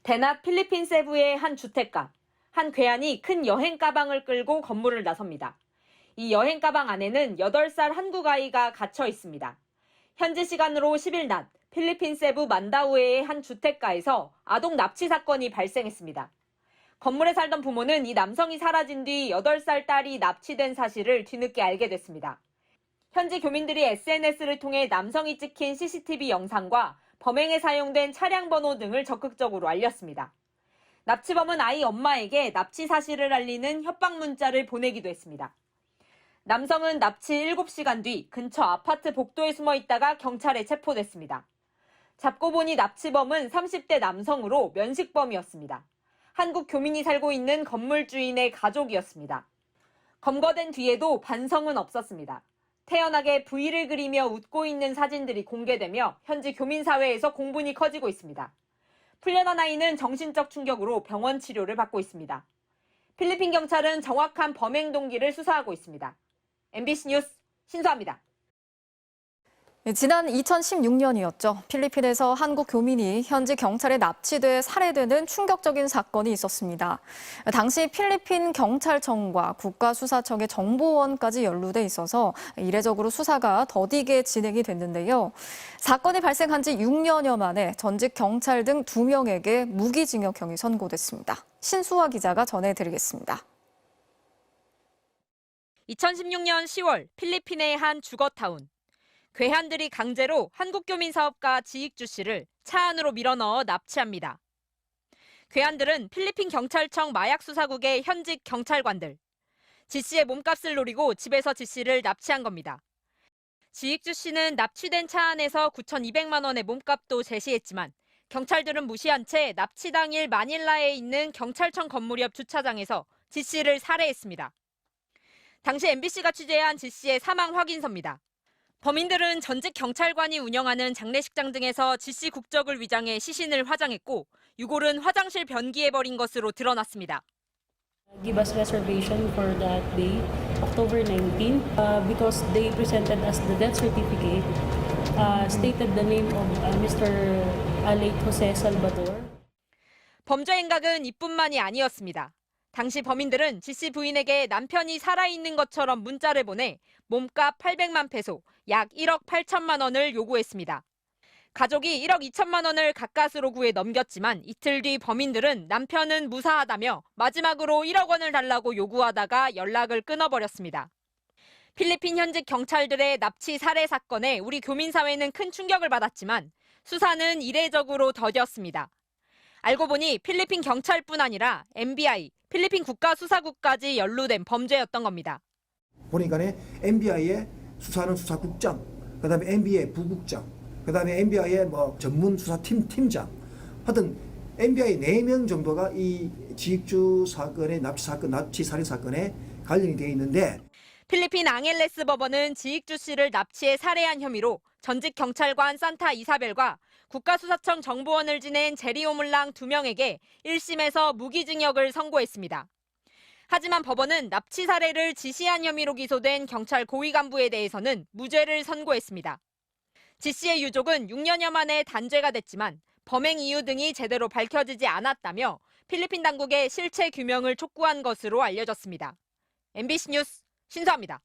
대낮 필리핀 세부의 한 주택가, 한 괴한이 큰 여행 가방을 끌고 건물을 나섭니다. 이 여행 가방 안에는 8살 한국 아이가 갇혀 있습니다. 현지 시간으로 10일 낮 필리핀 세부 만다우에의 한 주택가에서 아동 납치 사건이 발생했습니다. 건물에 살던 부모는 이 남성이 사라진 뒤 8살 딸이 납치된 사실을 뒤늦게 알게 됐습니다. 현지 교민들이 SNS를 통해 남성이 찍힌 CCTV 영상과 범행에 사용된 차량 번호 등을 적극적으로 알렸습니다. 납치범은 아이 엄마에게 납치 사실을 알리는 협박 문자를 보내기도 했습니다. 남성은 납치 7시간 뒤 근처 아파트 복도에 숨어 있다가 경찰에 체포됐습니다. 잡고 보니 납치범은 30대 남성으로 면식범이었습니다. 한국 교민이 살고 있는 건물 주인의 가족이었습니다. 검거된 뒤에도 반성은 없었습니다. 태연하게 V를 그리며 웃고 있는 사진들이 공개되며 현지 교민사회에서 공분이 커지고 있습니다. 풀려난 아이는 정신적 충격으로 병원 치료를 받고 있습니다. 필리핀 경찰은 정확한 범행 동기를 수사하고 있습니다. MBC 뉴스 신수아입니다. 지난 2016년이었죠. 필리핀에서 한국 교민이 현지 경찰에 납치돼 살해되는 충격적인 사건이 있었습니다. 당시 필리핀 경찰청과 국가수사청의 정보원까지 연루돼 있어서 이례적으로 수사가 더디게 진행이 됐는데요. 사건이 발생한 지 6년여 만에 전직 경찰 등 2명에게 무기징역형이 선고됐습니다. 신수아 기자가 전해드리겠습니다. 2016년 10월 필리핀의 한 주거타운. 괴한들이 강제로 한국교민 사업가 지익주 씨를 차 안으로 밀어넣어 납치합니다. 괴한들은 필리핀 경찰청 마약수사국의 현직 경찰관들. 지 씨의 몸값을 노리고 집에서 지 씨를 납치한 겁니다. 지익주 씨는 납치된 차 안에서 9,200만 원의 몸값도 제시했지만 경찰들은 무시한 채 납치 당일 마닐라에 있는 경찰청 건물 옆 주차장에서 지 씨를 살해했습니다. 당시 MBC가 취재한 지 씨의 사망 확인서입니다. 범인들은 전직 경찰관이 운영하는 장례식장 등에서 지 씨 국적을 위장해 시신을 화장했고 유골은 화장실 변기에 버린 것으로 드러났습니다. Give us reservation for that day, October 19, because they presented us the death certificate, stated the name of Mr. late Jose Salvador. 범죄 행각은 이뿐만이 아니었습니다. 당시 범인들은 지 씨 부인에게 남편이 살아있는 것처럼 문자를 보내 몸값 800만 페소, 약 1억 8천만 원을 요구했습니다. 가족이 1억 2천만 원을 가까스로 구해 넘겼지만 이틀 뒤 범인들은 남편은 무사하다며 마지막으로 1억 원을 달라고 요구하다가 연락을 끊어버렸습니다. 필리핀 현직 경찰들의 납치 살해 사건에 우리 교민사회는 큰 충격을 받았지만 수사는 이례적으로 더뎠습니다. 알고 보니 필리핀 경찰뿐 아니라 MBI, 필리핀 국가수사국까지 연루된 범죄였던 겁니다. 보니까 MBI의 수사하는 수사국장, 그다음에 MBI 부국장, 그다음에 MBI의 전문 수사팀 팀장, 하여튼 MBI 4명 정도가 이 지익주 사건의 납치 살해 사건에 관련이 되어 있는데 필리핀 앙헬레스 법원은 지익주 씨를 납치해 살해한 혐의로 전직 경찰관 산타 이사벨과 국가수사청 정보원을 지낸 제리 오물랑 2명에게 1심에서 무기징역을 선고했습니다. 하지만 법원은 납치 살해를 지시한 혐의로 기소된 경찰 고위 간부에 대해서는 무죄를 선고했습니다. 지 씨의 유족은 6년여 만에 단죄가 됐지만 범행 이유 등이 제대로 밝혀지지 않았다며 필리핀 당국의 실체 규명을 촉구한 것으로 알려졌습니다. MBC 뉴스 신수아입니다.